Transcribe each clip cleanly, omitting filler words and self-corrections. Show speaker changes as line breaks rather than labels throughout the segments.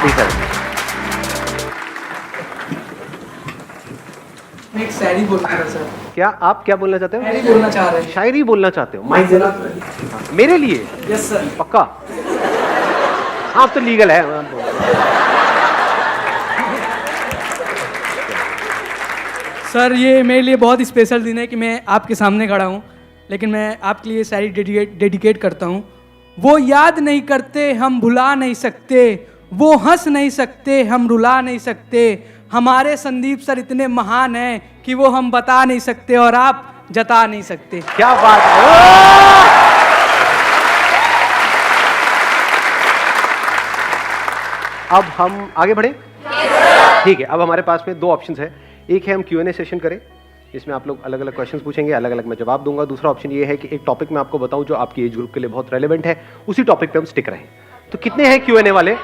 Please sir.
मैं एक शायरी बोलना था सर।
क्या आप क्या बोलना चाहते हो?
शायरी बोलना चाह रहे हैं।
शायरी बोलना चाहते हो?
माइक जरा।
मेरे लिए?
Yes sir.
पक्का? हाँ, अब तो लीगल है।
सर ये मेरे लिए बहुत स्पेशल दिन है कि मैं आपके सामने खड़ा हूँ, लेकिन मैं आपके लिए शायरी डेडिकेट करता हूँ। वो याद नहीं करते हम भुला नहीं सकते, वो हंस नहीं सकते हम रुला नहीं सकते, हमारे संदीप सर इतने महान हैं कि वो हम बता नहीं सकते और आप जता नहीं सकते।
क्या बात है! अब हम आगे बढ़े? ठीक है, अब हमारे पास में दो ऑप्शंस है। एक है हम Q&A सेशन करें, इसमें आप लोग अलग अलग क्वेश्चंस पूछेंगे, अलग अलग मैं जवाब दूंगा। दूसरा ऑप्शन ये है कि एक टॉपिक मैं आपको बताऊं जो आपकी एज ग्रुप के लिए बहुत रेलेवेंट है, उसी टॉपिक पे हम स्टिक रहें। तो कितने हैं Q&A वाले?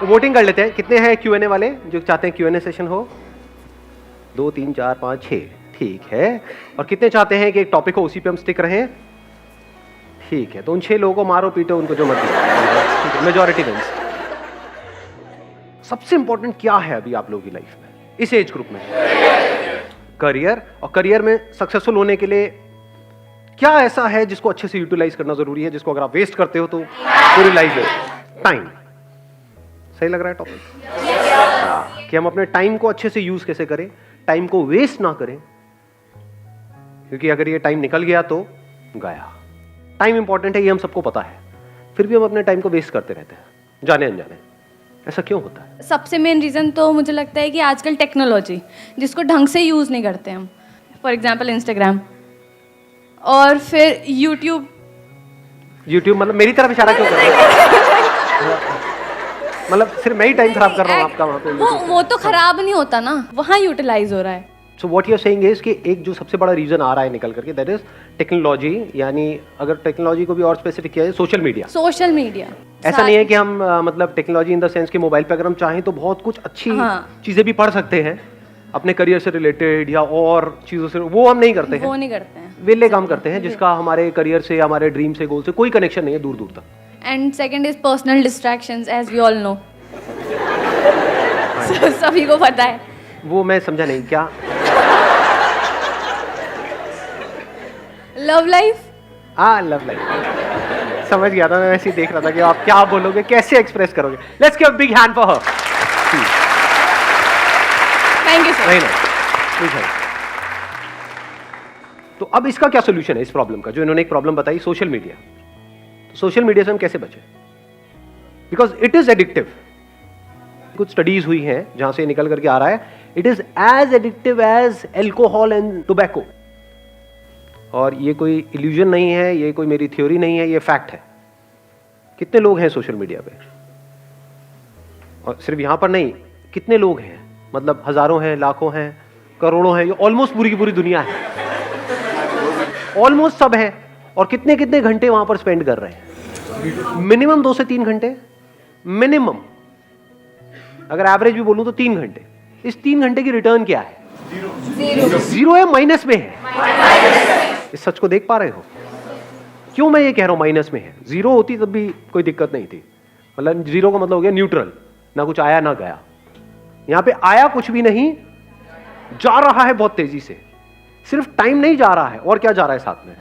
वोटिंग कर लेते हैं। कितने हैं Q&A वाले जो चाहते हैं Q&A सेशन हो? 2 3 4 5 6। ठीक है। और कितने चाहते हैं कि एक टॉपिक हो उसी पे हम स्टिक रहें? ठीक है, तो उन 6 लोगों को मारो पीटो, उनको जो मर्जी, मेजॉरिटी विंस। सबसे इंपॉर्टेंट क्या है अभी आप लोगों की लाइफ में इस एज ग्रुप में? करियर। और करियर में सक्सेसफुल होने के लिए क्या ऐसा है जिसको अच्छे से यूटिलाइज करना जरूरी है, जिसको अगर आप वेस्ट करते हो तो पूरी लाइफ है? टाइम। सही लग रहा है टॉपिक? कि हम अपने टाइम को अच्छे से यूज कैसे करें, टाइम को वेस्ट ना करें, क्योंकि अगर ये टाइम निकल गया तो गया। टाइम इंपॉर्टेंट है, ये हम सबको पता है, फिर भी हम अपने टाइम को वेस्ट करते रहते हैं जाने अनजाने। ऐसा क्यों होता है?
सबसे मेन रीज़न तो मुझे लगता है कि आजकल टेक्नोलॉजी जिसको ढंग से यूज़ नहीं करते हम, फॉर एग्जांपल इंस्टाग्राम और फिर यूट्यूब
मतलब मेरी तरफ इशारा क्यों कर रहे हो? मतलब सिर्फ मैं ही टाइम खराब कर रहा हूँ आपका वहाँ पे?
वो तो खराब नहीं होता ना, वहाँ यूटिलाइज हो रहा है।
So what you are saying is कि एक जो सबसे बड़ा रीजन आ रहा है निकल करके, दैट इज टेक्नोलॉजी। यानी अगर टेक्नोलॉजी को भी और स्पेसिफिक किया जाए, सोशल मीडिया। ऐसा नहीं है कि हम मतलब टेक्नोलॉजी इन द सेंस कि मोबाइल पे अगर हम चाहें तो बहुत कुछ अच्छी चीजें भी पढ़ सकते हैं अपने करियर से रिलेटेड या और चीजों से, वो हम नहीं करते हैं।
वो नहीं करते हैं,
वेले काम करते हैं जिसका हमारे करियर से, हमारे ड्रीम से, गोल से कोई कनेक्शन नहीं है दूर दूर तक।
And second is personal distractions, as we all know. सभी को पता है।
वो मैं समझा नहीं क्या?
Love life.
लव लाइफ समझ गया था मैं, वैसे ही देख रहा था कि आप क्या बोलोगे, कैसे एक्सप्रेस करोगे। Let's give a big hand for her.
Thank you sir.
नहीं। तो अब इसका क्या सोल्यूशन है इस प्रॉब्लम का, जो इन्होंने एक प्रॉब्लम बताई, सोशल मीडिया। तो सोशल मीडिया से हम कैसे बचें? Because it is addictive. कुछ स्टडीज हुई हैं जहां से निकल करके आ रहा है, it is as addictive as alcohol and tobacco. और ये कोई इल्यूजन नहीं है, ये कोई मेरी थ्योरी नहीं है, ये फैक्ट है। कितने लोग हैं सोशल मीडिया पे? और सिर्फ यहां पर नहीं, कितने लोग हैं, मतलब हजारों हैं, लाखों हैं, करोड़ों हैं, ये ऑलमोस्ट पूरी की पूरी दुनिया है, ऑलमोस्ट सब है। और कितने कितने घंटे वहां पर स्पेंड कर रहे हैं? मिनिमम 2 से 3 घंटे मिनिमम। अगर एवरेज भी बोलूं तो 3 घंटे। इस 3 घंटे की रिटर्न क्या है? जीरो है, माइनस में है। इस सच को देख पा रहे हो? क्यों मैं ये कह रहा हूं माइनस में है? जीरो होती तब भी कोई दिक्कत नहीं थी, मतलब जीरो का मतलब हो गया न्यूट्रल, ना कुछ आया ना गया। यहां पे आया कुछ भी नहीं, जा रहा है बहुत तेजी से। सिर्फ टाइम नहीं जा रहा है, और क्या जा रहा है साथ में?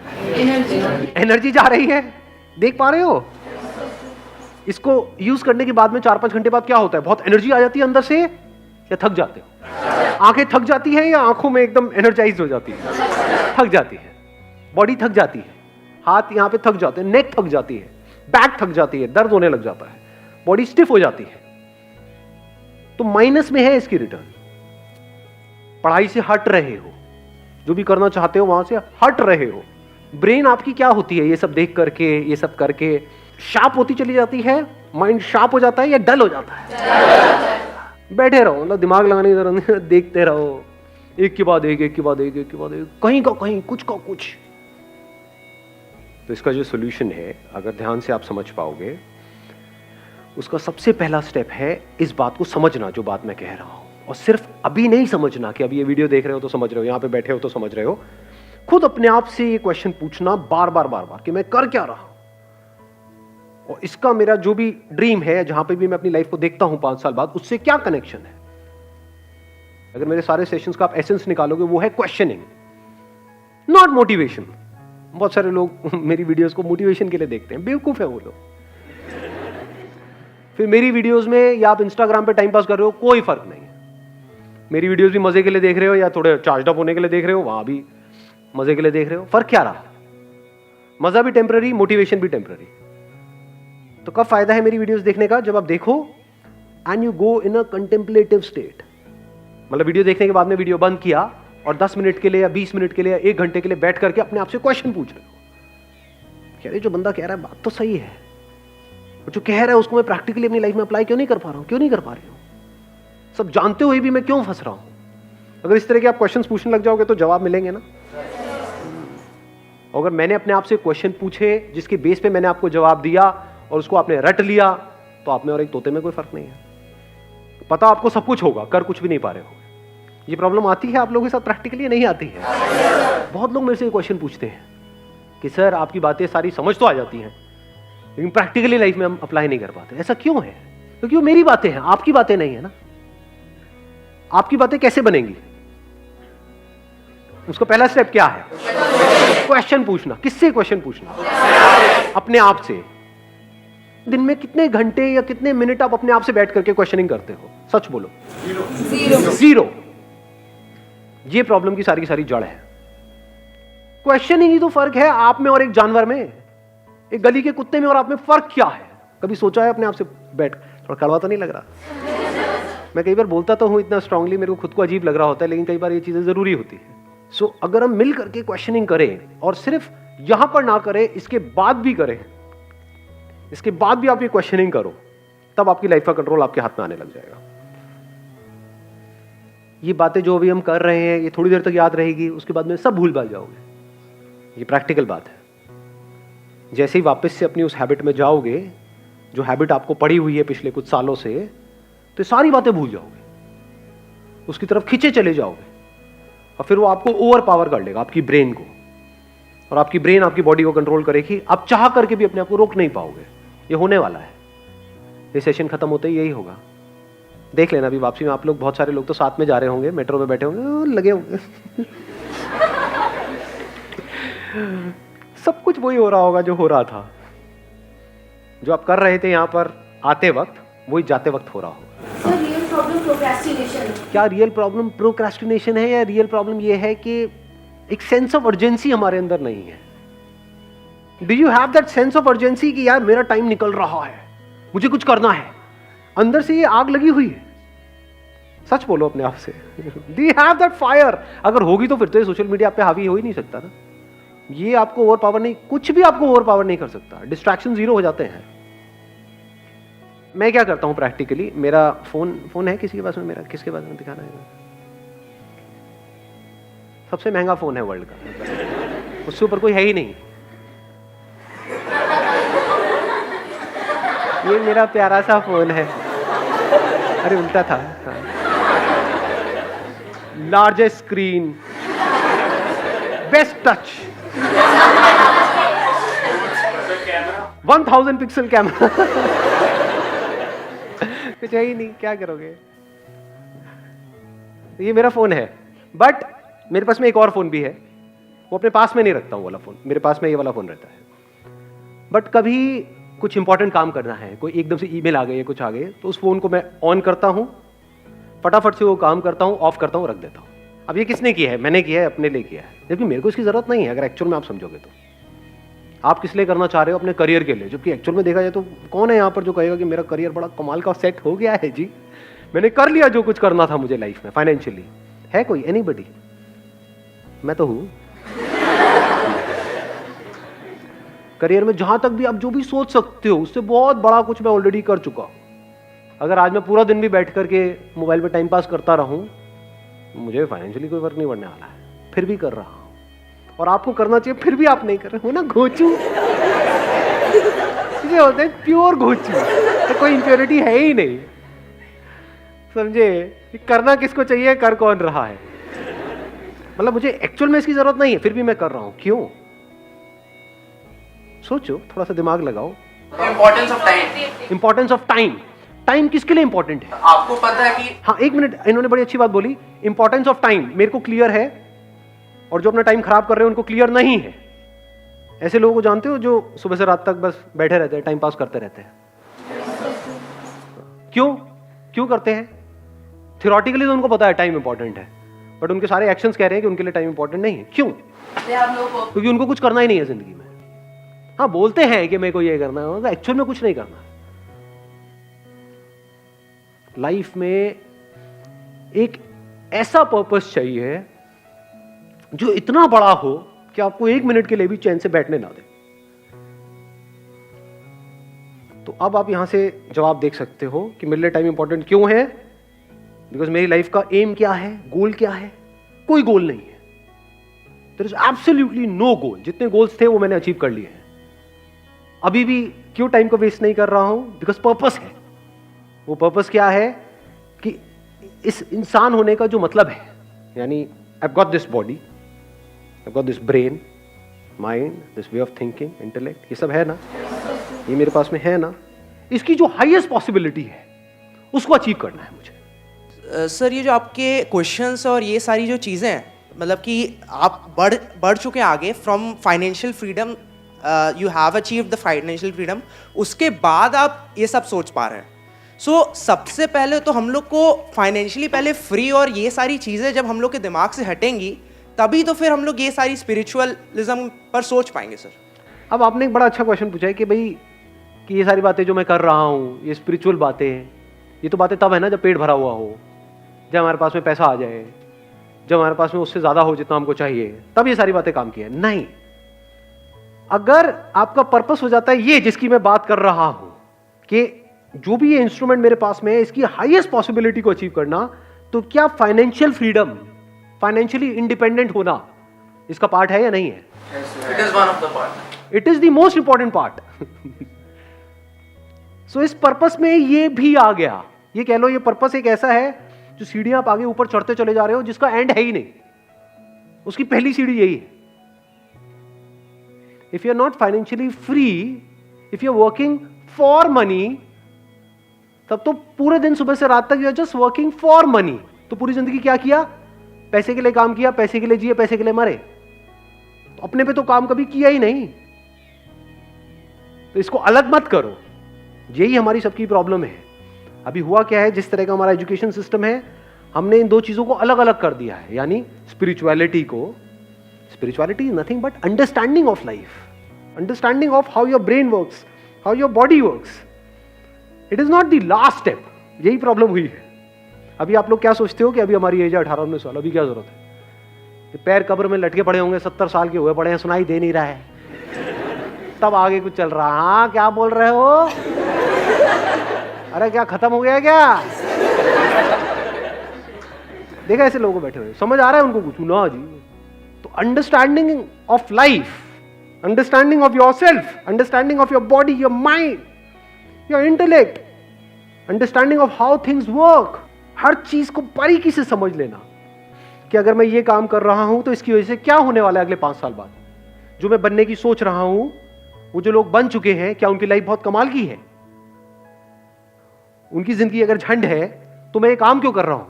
एनर्जी जा रही है। देख पा रहे हो? इसको यूज करने के बाद में 4-5 घंटे बाद क्या होता है? बहुत एनर्जी आ जाती है अंदर से, या थक जाते हो? आंखें थक जाती है या आंखों में एकदम एनर्जाइज हो जाती है? थक जाती है, बॉडी थक जाती है, हाथ यहां पे थक जाते हैं, नेक थक जाती है, बैक थक जाती है, दर्द होने लग जाता है, बॉडी स्टिफ हो जाती है। तो माइनस में है इसकी रिटर्न। पढ़ाई से हट रहे हो, जो भी करना चाहते हो वहां से हट रहे हो। ब्रेन आपकी क्या होती है ये सब देख करके, ये सब करके शार्प होती चली जाती है? माइंड शार्प हो जाता है या डल हो जाता है? बैठे रहो, मतलब दिमाग लगाने की जरूरत नहीं, देखते रहो, एक के बाद एक, एक के बाद एक, एक के बाद एक, कहीं का कहीं, कुछ का कुछ। तो इसका जो सोल्यूशन है, अगर ध्यान से आप समझ पाओगे, उसका सबसे पहला स्टेप है इस बात को समझना जो बात मैं कह रहा हूं। और सिर्फ अभी नहीं समझना कि अभी ये वीडियो देख रहे हो तो समझ रहे हो, यहां पे बैठे हो तो समझ रहे हो। खुद अपने आप से ये क्वेश्चन पूछना बार बार कि मैं कर क्या रहा हूं, और इसका मेरा जो भी ड्रीम है, जहां पे भी मैं अपनी लाइफ को देखता हूं 5 साल बाद, उससे क्या कनेक्शन है? अगर मेरे सारे सेशंस का आप एसेंस निकालोगे, वो है क्वेश्चनिंग, नॉट मोटिवेशन। बहुत सारे लोग मेरी वीडियोस को मोटिवेशन के लिए देखते हैं, बेवकूफ है वो लोग। फिर मेरी वीडियोस में या आप इंस्टाग्राम पे टाइम पास कर रहे हो, कोई फर्क नहीं है। मेरी वीडियोस भी मजे के लिए देख रहे हो या थोड़े चार्ज अप होने के लिए देख रहे हो, वहां भी मजे के लिए देख रहे हो, फर्क क्या रहा? मजा भी टेम्पररी, मोटिवेशन भी टेम्पररी। तो कब फायदा है मेरी वीडियोस देखने का? जब आप देखो and you go in a contemplative state. मतलब वीडियो देखने के बाद में वीडियो बंद किया और 10 मिनट के लिए या 20 मिनट के लिए या 1 घंटे के लिए बैठ करके अपने आप से क्वेश्चन पूछ रहे हो, कह रहे जो बंदा कह रहा है बात तो सही है, जो कह रहा है उसको मैं प्रैक्टिकली अपनी लाइफ में अप्लाई क्यों नहीं कर पा रहा हूं, क्यों नहीं कर पा रही हूं? सब जानते हुए भी मैं क्यों फंस रहा हूं? अगर इस तरह के आप क्वेश्चंस पूछने लग जाओगे तो जवाब मिलेंगे ना। अगर मैंने अपने आप से क्वेश्चन पूछे जिसके बेस पे मैंने आपको जवाब दिया और उसको आपने रट लिया, तो आप में और एक तोते में कोई फर्क नहीं है। पता आपको सब कुछ होगा, कर कुछ भी नहीं पा रहे हो। ये प्रॉब्लम आती है आप लोगों के साथ प्रैक्टिकली? नहीं आती है। बहुत लोग मेरे से क्वेश्चन पूछते हैं कि सर आपकी बातें सारी समझ तो आ जाती हैं लेकिन प्रैक्टिकली लाइफ में हम अप्लाई नहीं कर पाते। ऐसा क्यों है? क्योंकि वो मेरी बातें हैं, आपकी बातें नहीं है ना। आपकी बातें कैसे बनेंगी? उसका पहला स्टेप क्या है? क्वेश्चन पूछना। किससे क्वेश्चन पूछना? अपने आप से। दिन में कितने घंटे या कितने मिनट आप अपने आप से बैठ करके क्वेश्चनिंग करते हो? सच बोलो। जीरो। ये प्रॉब्लम की सारी जड़ है। क्वेश्चनिंग ही तो फर्क है आप में और एक जानवर में, एक गली के कुत्ते में और आप में फर्क क्या है? कभी सोचा है अपने आप से बैठ? थोड़ा कड़वा तो नहीं लग रहा? मैं कई बार बोलता तो हूं इतना स्ट्रांगली, मेरे को खुद को अजीब लग रहा होता है, लेकिन कई बार ये चीजें जरूरी होती है। सो अगर हम मिल करके क्वेश्चनिंग करें और सिर्फ यहां पर ना करें, इसके बाद भी करें, इसके बाद भी आप ये क्वेश्चनिंग करो, तब आपकी लाइफ का कंट्रोल आपके हाथ में आने लग जाएगा। ये बातें जो अभी हम कर रहे हैं ये थोड़ी देर तक याद रहेगी, उसके बाद में सब भूल भाल जाओगे। ये प्रैक्टिकल बात है। जैसे ही वापस से अपनी उस हैबिट में जाओगे, जो हैबिट आपको पड़ी हुई है पिछले कुछ सालों से, तो सारी बातें भूल जाओगे, उसकी तरफ खींचे चले जाओगे और फिर वो आपको ओवर पावर कर लेगा, आपकी ब्रेन को, और आपकी ब्रेन आपकी बॉडी को कंट्रोल करेगी। आप चाह करके भी अपने आप को रोक नहीं पाओगे। ये होने वाला है। ये सेशन खत्म होते ही यही होगा। देख लेना अभी वापसी में आप लोग, बहुत सारे लोग तो साथ में जा रहे होंगे, मेट्रो में बैठे होंगे, लगे होंगे सब कुछ वही हो रहा होगा जो हो रहा था। जो आप कर रहे थे यहां पर आते वक्त, वही जाते वक्त हो रहा होगा।
Real problem procrastination.
क्या रियल प्रॉब्लम प्रोक्रेस्टिनेशन है, या रियल प्रॉब्लम ये है कि एक सेंस ऑफ अर्जेंसी हमारे अंदर नहीं है? Do you have that sense of urgency कि यार मेरा टाइम निकल रहा है, मुझे कुछ करना है? अंदर से ये आग लगी हुई है। सच बोलो अपने आप से। Do you have that fire? अगर होगी तो फिर तो ये सोशल मीडिया पे हावी हो ही नहीं सकता ना। ये आपको ओवर पावर नहीं, कुछ भी आपको ओवर पावर नहीं कर सकता। डिस्ट्रैक्शन जीरो हो जाते हैं। मैं क्या करता हूं प्रैक्टिकली, मेरा फोन है किसी के पास में? मेरा किसके पास में दिखाना है? सबसे महंगा फोन है वर्ल्ड का, उससे ऊपर कोई है ही नहीं। ये मेरा प्यारा सा फोन है। अरे उल्टा था। Largest screen, best touch, 1000 pixel camera. कुछ है ही नहीं, क्या करोगे? ये मेरा फोन है, बट मेरे पास में एक और फोन भी है। वो अपने पास में नहीं रखता हूं वाला फोन, मेरे पास में ये वाला फोन रहता है। बट कभी कुछ इंपॉर्टेंट काम करना है, कोई एकदम से ईमेल आ गई है, कुछ आ गई, तो उस फोन को मैं ऑन करता हूं, फटाफट से वो काम करता हूं, ऑफ करता हूं, रख देता हूं। अब ये किसने किया है? मैंने किया है, अपने लिए किया है, जबकि मेरे को इसकी जरूरत नहीं है। अगर एक्चुअल में आप समझोगे तो आप किस लिए करना चाह रहे हो? अपने करियर के लिए। जबकि एक्चुअल में देखा जाए तो कौन है यहाँ पर जो कहेगा कि मेरा करियर बड़ा कमाल का सेट हो गया है जी, मैंने कर लिया जो कुछ करना था मुझे लाइफ में फाइनेंशियली? है कोई? एनीबडी? मैं तो हूं। करियर में जहां तक भी आप जो भी सोच सकते हो उससे बहुत बड़ा कुछ मैं ऑलरेडी कर चुका हूं। अगर आज मैं पूरा दिन भी बैठ करके मोबाइल पे टाइम पास करता रहूं, मुझे फाइनेंशियली कोई फर्क नहीं पड़ने वाला है, फिर भी कर रहा हूं। और आपको करना चाहिए, फिर भी आप नहीं कर रहे हो ना। घोचू ये होते हैं प्योर घोचू, तो कोई इंप्योरिटी है ही नहीं। समझे? करना किसको चाहिए, कर कौन रहा है? मतलब मुझे एक्चुअल में इसकी जरूरत नहीं है, फिर भी मैं कर रहा हूं। क्यों? सोचो, थोड़ा सा दिमाग लगाओ।
Importance of time.
Importance of time. Time किसके लिए इंपॉर्टेंट है?
आपको पता है कि
हाँ, एक मिनट, इन्होंने बड़ी अच्छी बात बोली। इंपॉर्टेंस ऑफ टाइम मेरे को क्लियर है, और जो अपना टाइम खराब कर रहे हैं उनको क्लियर नहीं है। ऐसे लोगों को जानते हो जो सुबह से रात तक बस बैठे रहते हैं, टाइम पास करते रहते हैं। क्यों क्यों करते हैं? थियोरेटिकली तो उनको पता है टाइम इंपॉर्टेंट है, बट उनके सारे एक्शंस कह रहे हैं कि उनके लिए टाइम इंपॉर्टेंट नहीं है। क्यों? क्योंकि उनको कुछ करना ही नहीं है जिंदगी में। हाँ, बोलते हैं कि मेरे को ये करना है, एक्चुअल में कुछ नहीं करना। लाइफ में एक ऐसा पर्पस चाहिए जो इतना बड़ा हो कि आपको 1 मिनट के लिए भी चैन से बैठने ना दे। तो अब आप यहां से जवाब देख सकते हो कि मेरे लिए टाइम इंपॉर्टेंट क्यों है। बिकॉज मेरी लाइफ का एम क्या है, गोल क्या है? कोई गोल नहीं है। देयर इज एब्सोल्युटली नो गोल। जितने गोल्स थे वो मैंने अचीव कर लिए हैं। अभी भी क्यों टाइम को वेस्ट नहीं कर रहा हूं? बिकॉज पर्पस है। वो पर्पस क्या है कि इस इंसान होने का जो मतलब है, यानी I got this body, I got this brain, mind, this way of thinking, intellect, ये सब है ना, ये मेरे पास में है ना, इसकी जो हाईएस्ट पॉसिबिलिटी है उसको अचीव करना है मुझे।
सर, ये जो आपके क्वेश्चंस और ये सारी जो चीज़ें हैं, मतलब कि आप बढ़ चुके हैं आगे from financial freedom, you have achieved the financial freedom, उसके बाद आप ये सब सोच पा रहे हैं। सबसे पहले तो हम लोग को फाइनेंशियली पहले फ्री और ये सारी चीज़ें जब हम लोग के दिमाग से हटेंगी, तभी तो फिर हम लोग ये सारी स्पिरिचुअलिज्म पर सोच पाएंगे। सर,
अब आपने एक बड़ा अच्छा क्वेश्चन पूछा है कि भाई कि ये सारी बातें जो मैं कर रहा हूँ, ये स्पिरिचुअल बातें हैं, ये तो बातें तब है ना जब पेट भरा हुआ हो, जब हमारे पास में पैसा आ जाए, जब हमारे पास में उससे ज्यादा हो जितना हमको चाहिए, तब ये सारी बातें काम की है। नहीं, अगर आपका पर्पस हो जाता है ये जिसकी मैं बात कर रहा हूं कि जो भी ये इंस्ट्रूमेंट मेरे पास में है इसकी हाईएस्ट पॉसिबिलिटी को अचीव करना, तो क्या फाइनेंशियल फ्रीडम, फाइनेंशियली इंडिपेंडेंट होना इसका पार्ट है या नहीं है?
It is one of the part,
it is the most important part. So इस पर्पस में ये भी आ गया। ये कह लो, ये पर्पस एक ऐसा है जो सीढ़ियां आप आगे ऊपर चढ़ते चले जा रहे हो जिसका एंड है ही नहीं, उसकी पहली सीढ़ी यही है। If you are not financially free, if you are working for money, तब तो पूरे दिन सुबह से रात तक you are just working for money. तो पूरी जिंदगी क्या किया? पैसे के लिए काम किया, पैसे के लिए जिए, पैसे के लिए मरे। तो अपने पे तो काम कभी किया ही नहीं। तो इसको अलग मत करो। यही हमारी सबकी प्रॉब्लम है। अभी हुआ क्या है, जिस तरह का हमारा एजुकेशन सिस्टम है, हमने इन दो चीजों को अलग अलग कर दिया है। यानी स्पिरिचुअलिटी को, spirituality is nothing but understanding of life, understanding of how your brain works, how your body works. It is not the last step. यही प्रॉब्लम हुई है। अभी आप लोग क्या सोचते हो कि अभी हमारी एज है 18-19 साल, अभी क्या जरूरत है? ये पैर कब्र में लटके पड़े होंगे, 70 साल के हुए पड़े हैं, सुनाई दे नहीं रहा है, तब आगे कुछ चल रहा। हाँ, क्या बोल रहे हो? अरे क्या खत्म हो गया क्या? देखा ऐसे लोगों बैठे हुए, समझ आ रहा है उनको कुछ ना जी? तो understanding of life, understanding of yourself, understanding of your body, your mind, your intellect, understanding of how things work, हर चीज को बारीकी से समझ लेना कि अगर मैं ये काम कर रहा हूं तो इसकी वजह से क्या होने वाला है अगले 5 साल बाद। जो मैं बनने की सोच रहा हूं, वो जो लोग बन चुके हैं, क्या उनकी लाइफ बहुत कमाल की है? उनकी जिंदगी अगर झंड है तो मैं ये काम क्यों कर रहा हूं?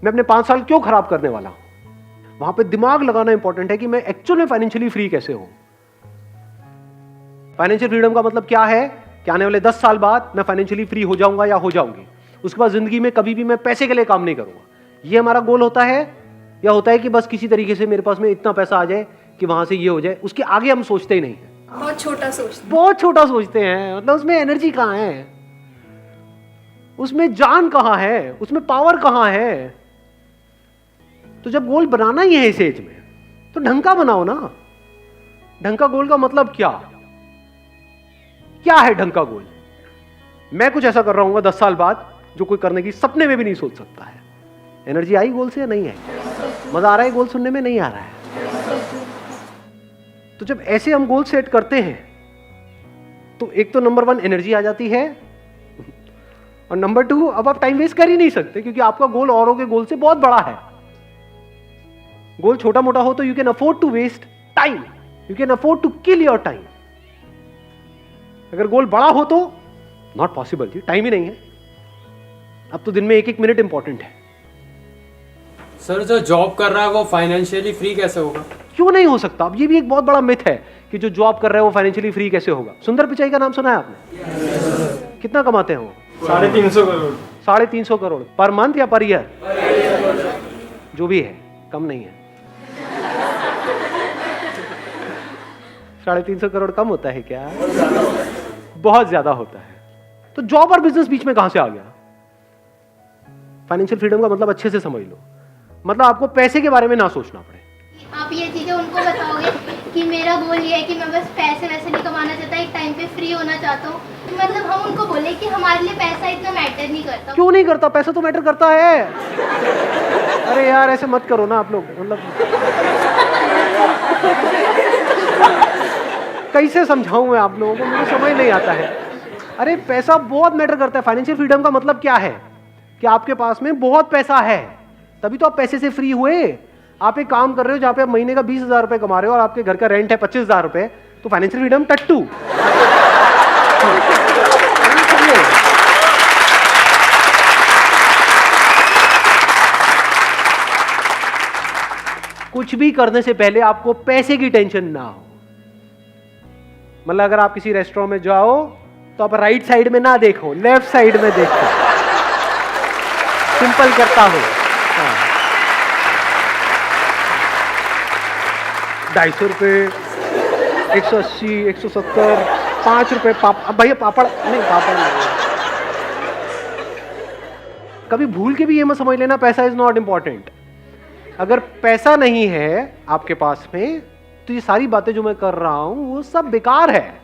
मैं अपने 5 साल क्यों खराब करने वाला हूं? वहां पे दिमाग लगाना इंपॉर्टेंट है कि मैं एक्चुअल में फाइनेंशियली फ्री कैसे हूं। फाइनेंशियल फ्रीडम का मतलब क्या है कि आने वाले 10 साल बाद मैं फाइनेंशियली फ्री हो जाऊंगा या हो जाऊंगी। उसके बाद जिंदगी में कभी भी मैं पैसे के लिए काम नहीं करूंगा। ये हमारा गोल होता है, या होता है कि बस किसी तरीके से मेरे पास में इतना पैसा आ जाए कि वहां से ये हो जाए। उसके आगे हम सोचते ही नहीं है,
बहुत छोटा सोचते
बहुत छोटा सोचते हैं। मतलब उसमें एनर्जी कहां है, उसमें जान कहां है, उसमें पावर कहां है? तो जब गोल बनाना ही है इस एज में, तो ढंग का बनाओ ना। ढंग का गोल का मतलब क्या है ढंग का गोल? मैं कुछ ऐसा कर रहा हूं 10 साल बाद जो कोई करने की सपने में भी नहीं सोच सकता है। एनर्जी आई गोल से या नहीं आई? मजा आ रहा है गोल सुनने में? नहीं आ रहा है। तो जब ऐसे हम गोल सेट करते हैं तो एक तो नंबर 1 एनर्जी आ जाती है, और नंबर 2 अब आप टाइम वेस्ट कर ही नहीं सकते क्योंकि आपका गोल औरों के गोल से बहुत बड़ा है। गोल छोटा मोटा हो तो you can afford to waste time, you can afford to kill your time. अगर गोल बड़ा हो तो नॉट पॉसिबल जी, टाइम ही नहीं है। अब तो दिन में 1-1 मिनट इंपॉर्टेंट है।
सर जो जॉब कर रहा है वो फाइनेंशियली फ्री कैसे होगा?
क्यों नहीं हो सकता? अब ये भी एक बहुत बड़ा मिथ है कि जो जॉब कर रहा है वो फाइनेंशियली फ्री कैसे होगा। सुंदर पिचाई का नाम सुना है आपने? कितना कमाते हैं वो?
350 करोड़।
350 करोड़ पर मंथ या पर ईयर? जो भी है, कम नहीं है। 350 करोड़ कम होता है क्या? बहुत ज्यादा होता है। तो जॉब और बिजनेस बीच में कहां से आ गया? फाइनेंशियल फ्रीडम का मतलब अच्छे से समझ लो, मतलब आपको पैसे के बारे में ना सोचना पड़े।
आप ये चीज़ें उनको बताओगे कि मेरा गोल ये है कि मैं बस पैसे वैसे नहीं कमाना चाहता, एक टाइम पे फ्री होना चाहता हूँ। मतलब हम उनको बोले कि हमारे लिए पैसा इतना मैटर नहीं करता।
क्यों नहीं करता? पैसा तो मैटर करता है। अरे यार ऐसे मत करो ना आप लोग, मतलब कैसे समझाऊं मैं आप लोगों को, मुझे समझ नहीं आता है। अरे पैसा बहुत मैटर करता है। फाइनेंशियल फ्रीडम का मतलब क्या है? कि आपके पास में बहुत पैसा है, तभी तो आप पैसे से फ्री हुए। आप एक काम कर रहे हो जहां पे आप महीने का 20,000 रुपए कमा रहे हो और आपके घर का रेंट है 25,000 रुपए, तो फाइनेंशियल फ्रीडम टट्टू। कुछ भी करने से पहले आपको पैसे की टेंशन ना हो। मतलब अगर आप किसी रेस्टोरेंट में जाओ तो आप राइट साइड में ना देखो, लेफ्ट साइड में देखो। सिंपल करता हूं। 250 रुपये, 180, 170, 5 रुपए अब भैया पापड़ नहीं, पापड़ नहीं। कभी भूल के भी ये मत समझ लेना पैसा इज नॉट इंपॉर्टेंट। अगर पैसा नहीं है आपके पास में तो ये सारी बातें जो मैं कर रहा हूं वो सब बेकार है।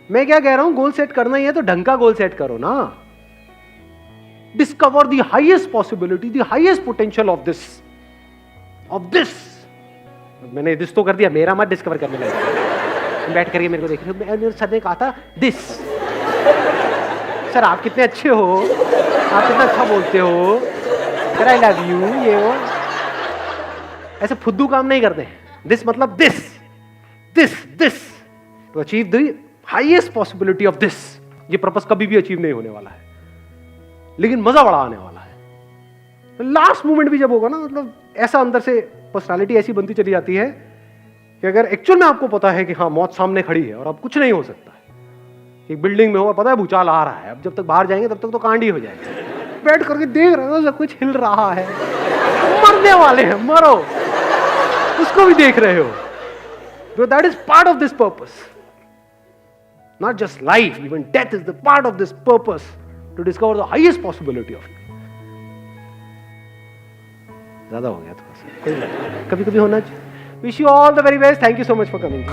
मैं क्या कह रहा हूं, गोल सेट करना ही है तो ढंग का गोल सेट करो ना। Discover the highest possibility, the highest potential of this. मैंने दिस तो कर दिया, मेरा मत डिस्कवर करने लगा। बैठ करके मेरे को देख रहे हो, मेरे सर ने कहा था दिस। सर आप कितने अच्छे हो, आप कितना अच्छा बोलते हो, सर आई लव यू, ये वो ऐसे फुद्दू काम नहीं करते। दिस मतलब this to achieve the highest possibility of this. ये पर्पस कभी भी अचीव नहीं होने वाला है, लेकिन मजा बड़ा आने वाला है। लास्ट मोमेंट भी जब होगा ना, मतलब ऐसा अंदर से पर्सनालिटी ऐसी बनती चली जाती है कि अगर एक्चुअल में आपको पता है कि हाँ मौत सामने खड़ी है और अब कुछ नहीं हो सकता है। एक बिल्डिंग में हो और पता है भूचाल आ रहा है, अब जब तक बाहर जाएंगे तब तक तो कांड ही हो जाएगा। बैठ करके देख रहे हो सब कुछ हिल रहा है, मरने वाले हैं, मरो, उसको भी देख रहे हो। So that is part of this purpose. Not just life, even death is the part of this purpose to discover the highest possibility of it. ज्यादा हो गया थोड़ा सा, कभी कभी होना चाहिए। Wish you all the very best. Thank you so much for coming.